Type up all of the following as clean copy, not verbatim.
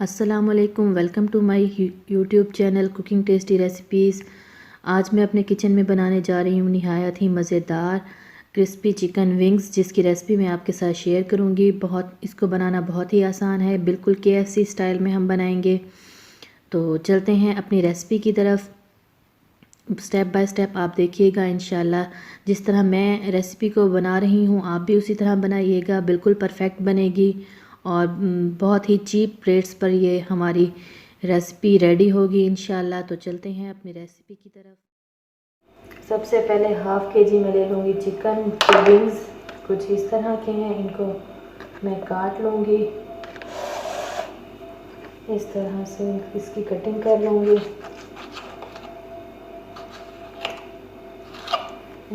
अस्सलामुअलैकुम, welcome to my YouTube channel cooking tasty recipes. आज मैं अपने किचन में बनाने जा रही हूँ नहायत ही मज़ेदार क्रिस्पी चिकन विंग्स, जिसकी रेसिपी मैं आपके साथ शेयर करूँगी। इसको बनाना बहुत ही आसान है, बिल्कुल KFC स्टाइल में हम बनाएंगे। तो चलते हैं अपनी रेसिपी की तरफ। स्टेप बाय स्टेप आप देखिएगा इंशाल्लाह। जिस तरह मैं रेसिपी को बना रही हूँ आप भी उसी तरह बनाइएगा, बिल्कुल परफेक्ट बनेगी और बहुत ही चीप रेट्स पर ये हमारी रेसिपी रेडी होगी इंशाल्लाह। तो चलते हैं अपनी रेसिपी की तरफ। सबसे पहले हाफ़ केजी मैं ले लूँगी चिकन के विंग्स। कुछ इस तरह के हैं, इनको मैं काट लूँगी। इस तरह से इसकी कटिंग कर लूँगी।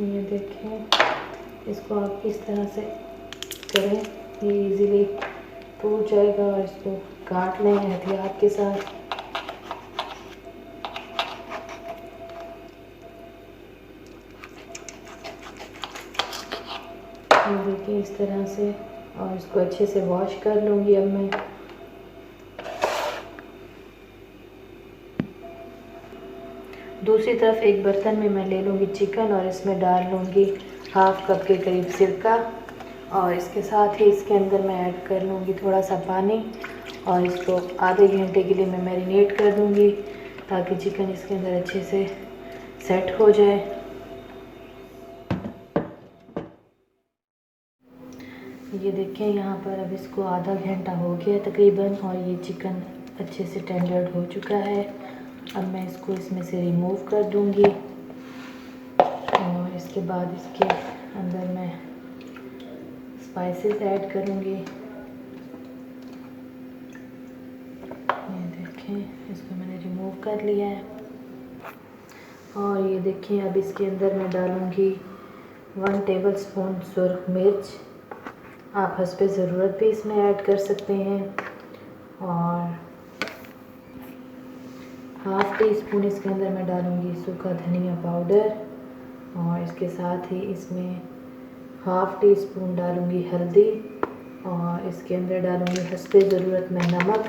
ये देखें, इसको आप इस तरह से करें, ये इजीली टूट जाएगा। और इसको काट लें एहतियात के साथ। ये देखिए इस तरह से, और इसको अच्छे से वॉश कर लूँगी। अब मैं दूसरी तरफ एक बर्तन में मैं ले लूँगी चिकन और इसमें डाल लूँगी हाफ़ कप के करीब सिरका। और इसके साथ ही इसके अंदर मैं ऐड कर लूँगी थोड़ा सा पानी और इसको आधे घंटे के लिए मैं मैरिनेट कर दूँगी, ताकि चिकन इसके अंदर अच्छे से सेट हो जाए। ये देखें यहाँ पर अब इसको आधा घंटा हो गया तकरीबन, और ये चिकन अच्छे से टेंडर्ड हो चुका है। अब मैं इसको इसमें से रिमूव कर दूँगी और इसके बाद इसके अंदर मैं स्पाइसेस ऐड करूँगी। ये देखें, इसको मैंने रिमूव कर लिया है। और ये देखें अब इसके अंदर मैं डालूँगी 1 टेबलस्पून सुरख मिर्च। आप हस्बे ज़रूरत भी इसमें ऐड कर सकते हैं। और हाफ़ टी स्पून इसके अंदर मैं डालूँगी सूखा धनिया पाउडर। और इसके साथ ही इसमें हाफ़ टी स्पून डालूँगी हल्दी। और इसके अंदर डालूँगी हस्बे ज़रूरत में नमक।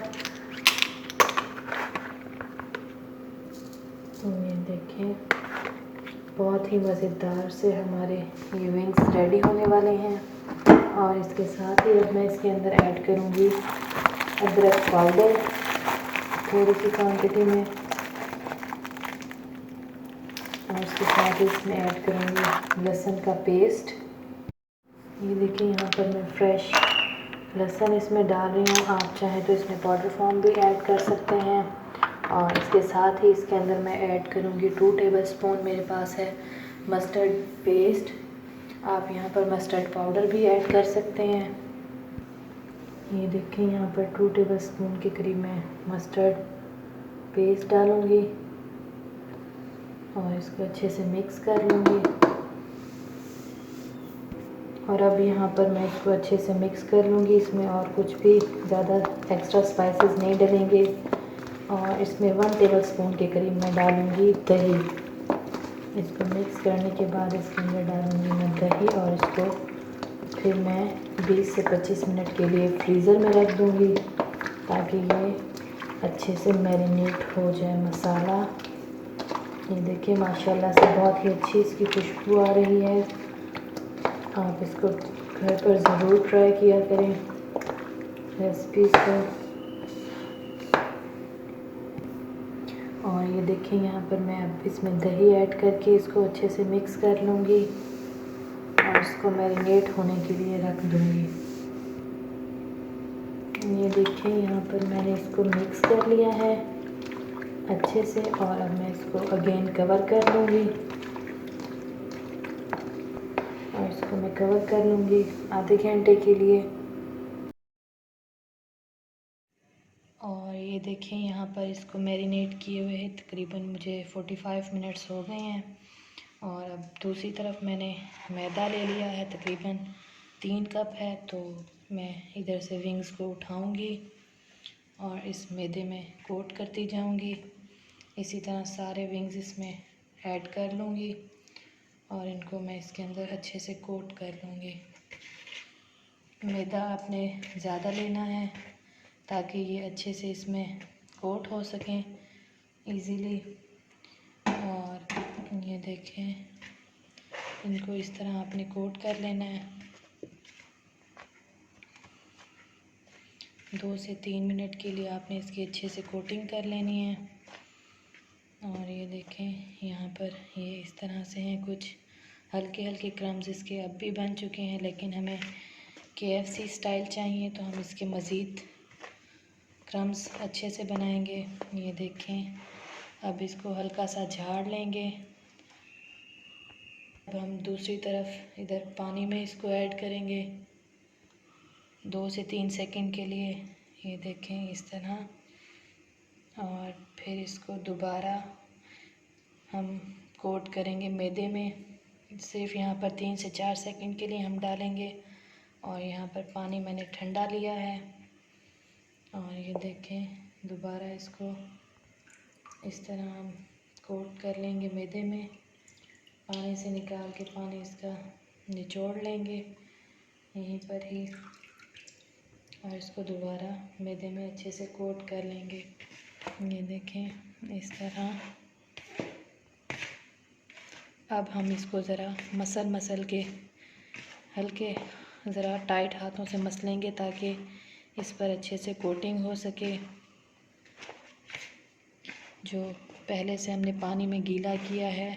तो ये देखें, बहुत ही मज़ेदार से हमारे ये विंग्स रेडी होने वाले हैं। और इसके साथ ही अब मैं इसके अंदर ऐड करूँगी अदरक पाउडर थोड़ी सी क्वांटिटी में। और इसके साथ ही इसमें ऐड करूँगी लहसुन का पेस्ट। ये देखिए यहाँ पर मैं फ्रेश लहसुन इसमें डाल रही हूँ। आप चाहें तो इसमें पाउडर फॉर्म भी ऐड कर सकते हैं। और इसके साथ ही इसके अंदर मैं ऐड करूँगी 2 टेबलस्पून मेरे पास है मस्टर्ड पेस्ट। आप यहाँ पर मस्टर्ड पाउडर भी ऐड कर सकते हैं। ये देखें यहाँ पर 2 टेबलस्पून के करीब मैं मस्टर्ड पेस्ट डालूँगी और इसको अच्छे से मिक्स कर लूँगी। और अब यहाँ पर मैं इसको अच्छे से मिक्स कर लूँगी। इसमें और कुछ भी ज़्यादा एक्स्ट्रा स्पाइसेस नहीं डलेंगे। और इसमें 1 टेबलस्पून के करीब मैं डालूँगी दही। इसको मिक्स करने के बाद इसके अंदर डालूँगी मैं दही और इसको फिर मैं 20 से 25 मिनट के लिए फ्रीज़र में रख दूँगी, ताकि ये अच्छे से मैरिनेट हो जाए मसाला। ये देखिए माशाल्लाह से बहुत ही अच्छी इसकी खुशबू आ रही है। आप इसको घर पर ज़रूर ट्राई किया करें रेसिपीज़ को। और ये देखिए यहाँ पर मैं अब इसमें दही ऐड करके इसको अच्छे से मिक्स कर लूँगी और इसको मैरिनेट होने के लिए रख दूँगी। ये देखिए यहाँ पर मैंने इसको मिक्स कर लिया है अच्छे से। और अब मैं इसको अगेन कवर कर लूँगी और इसको मैं कवर कर लूँगी आधे घंटे के लिए। और ये देखें यहाँ पर इसको मैरिनेट किए हुए हैं तकरीबन मुझे 45 मिनट्स हो गए हैं। और अब दूसरी तरफ मैंने मैदा ले लिया है, तकरीबन 3 कप है। तो मैं इधर से विंग्स को उठाऊंगी और इस मैदे में कोट करती जाऊंगी। इसी तरह सारे विंग्स इसमें ऐड कर लूँगी और इनको मैं इसके अंदर अच्छे से कोट कर लूँगी। मैदा आपने ज़्यादा लेना है, ताकि ये अच्छे से इसमें कोट हो सकें इजीली। और ये देखें, इनको इस तरह आपने कोट कर लेना है। 2 से 3 मिनट के लिए आपने इसकी अच्छे से कोटिंग कर लेनी है। और ये देखें, यहाँ पर ये इस तरह से हैं, कुछ हल्के हल्के क्रम्स इसके अब भी बन चुके हैं, लेकिन हमें KFC स्टाइल चाहिए तो हम इसके मज़ीद क्रम्स अच्छे से बनाएंगे। ये देखें, अब इसको हल्का सा झाड़ लेंगे। अब हम दूसरी तरफ इधर पानी में इसको ऐड करेंगे 2 से 3 सेकंड के लिए। ये देखें इस तरह। और फिर इसको दोबारा हम कोट करेंगे मैदे में। सिर्फ यहाँ पर 3 से 4 सेकंड के लिए हम डालेंगे। और यहाँ पर पानी मैंने ठंडा लिया है। और ये देखें, दोबारा इसको इस तरह हम कोट कर लेंगे मैदे में। पानी से निकाल के पानी इसका निचोड़ लेंगे यहीं पर ही, और इसको दोबारा मैदे में अच्छे से कोट कर लेंगे। ये देखें इस तरह। अब हम इसको ज़रा मसल के हल्के ज़रा टाइट हाथों से मसलेंगे ताकि इस पर अच्छे से कोटिंग हो सके। जो पहले से हमने पानी में गीला किया है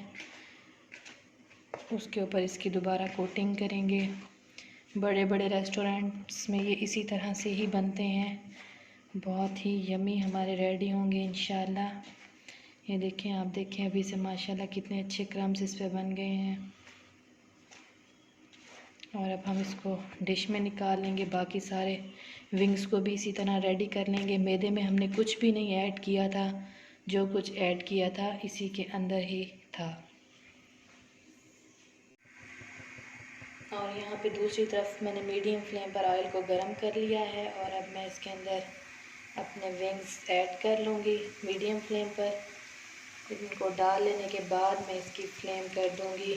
उसके ऊपर इसकी दोबारा कोटिंग करेंगे। बड़े बड़े रेस्टोरेंट्स में ये इसी तरह से ही बनते हैं। बहुत ही यमी हमारे रेडी होंगे इंशाल्लाह। ये देखें, आप देखें अभी से माशाल्लाह कितने अच्छे क्रम्स इस पे बन गए हैं। और अब हम इसको डिश में निकाल लेंगे। बाकी सारे विंग्स को भी इसी तरह रेडी कर लेंगे। मैदे में हमने कुछ भी नहीं ऐड किया था, जो कुछ ऐड किया था इसी के अंदर ही था। और यहाँ पे दूसरी तरफ मैंने मीडियम फ्लेम पर ऑयल को गर्म कर लिया है। और अब मैं इसके अंदर अपने विंग्स ऐड कर लूँगी मीडियम फ्लेम पर। इनको डाल लेने के बाद मैं इसकी फ्लेम कर दूँगी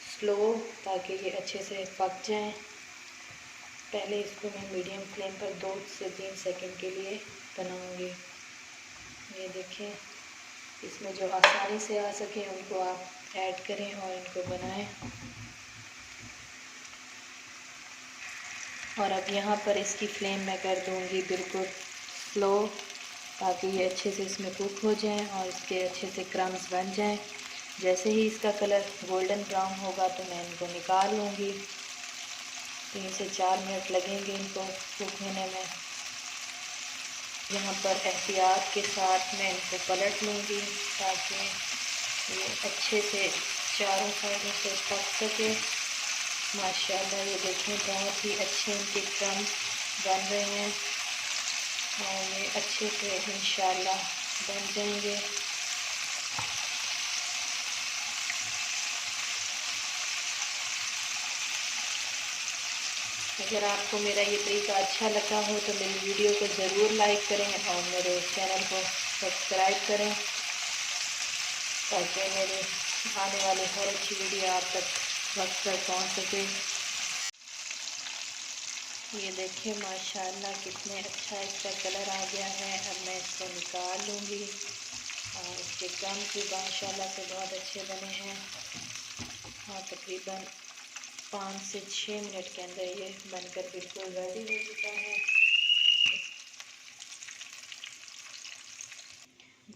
स्लो, ताकि ये अच्छे से पक जाएं। पहले इसको मैं मीडियम फ्लेम पर 2 से 3 सेकंड के लिए बनाऊँगी। ये देखें, इसमें जो आसानी से आ सके उनको आप ऐड करें और इनको बनाएं। और अब यहाँ पर इसकी फ्लेम मैं कर दूँगी बिल्कुल स्लो, ताकि ये अच्छे से इसमें कुक हो जाएं और इसके अच्छे से क्रम्स बन जाएं। जैसे ही इसका कलर गोल्डन ब्राउन होगा तो मैं इनको निकाल लूँगी। 3 से 4 मिनट लगेंगे इनको कुक होने में। यहाँ पर एहतियात के साथ मैं इनको पलट लूँगी ताकि ये अच्छे से चारों साइडों से पक सके। माशाल्लाह ये देखें, बहुत ही अच्छे इनके क्रम्स बन रहे हैं और ये अच्छे से इंशाल्लाह बन जाएंगे। अगर आपको मेरा ये तरीका अच्छा लगा हो तो मेरी वीडियो को ज़रूर लाइक करें और मेरे चैनल को सब्सक्राइब करें, ताकि मेरे आने वाली हर अच्छी वीडियो आप तक वक्त पर पहुँच सके। ये देखिए माशाल्लाह कितने अच्छा इसका कलर आ गया है। अब मैं इसको निकाल लूँगी और इसके क्रम्स भी माशाल्लाह से बहुत अच्छे बने हैं। और तकरीबन 5 से 6 मिनट के अंदर ये बनकर बिल्कुल रेडी हो चुका है।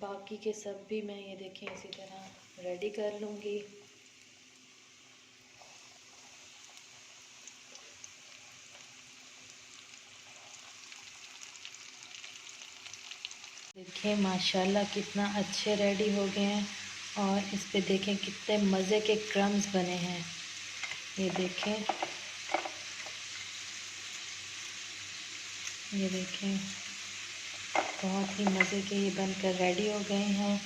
बाकी के सब भी मैं ये देखें इसी तरह रेडी कर लूँगी। देखिए माशाल्लाह कितना अच्छे रेडी हो गए हैं। और इस पे देखें कितने मज़े के क्रम्स बने हैं। ये देखें, ये देखें, बहुत ही मज़े के ये बनकर रेडी हो गए हैं।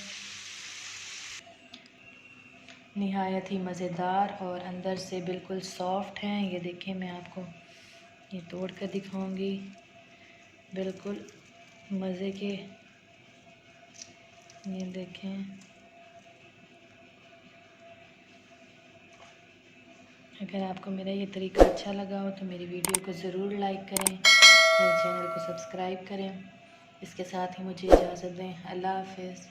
निहायत ही मज़ेदार और अंदर से बिल्कुल सॉफ्ट हैं। ये देखें, मैं आपको ये तोड़ कर दिखाऊंगी। बिल्कुल मज़े के, ये देखें। अगर आपको मेरा ये तरीका अच्छा लगा हो तो मेरी वीडियो को ज़रूर लाइक करें मेरे चैनल को सब्सक्राइब करें। इसके साथ ही मुझे इजाज़त दें। अल्लाह हाफ़िज़।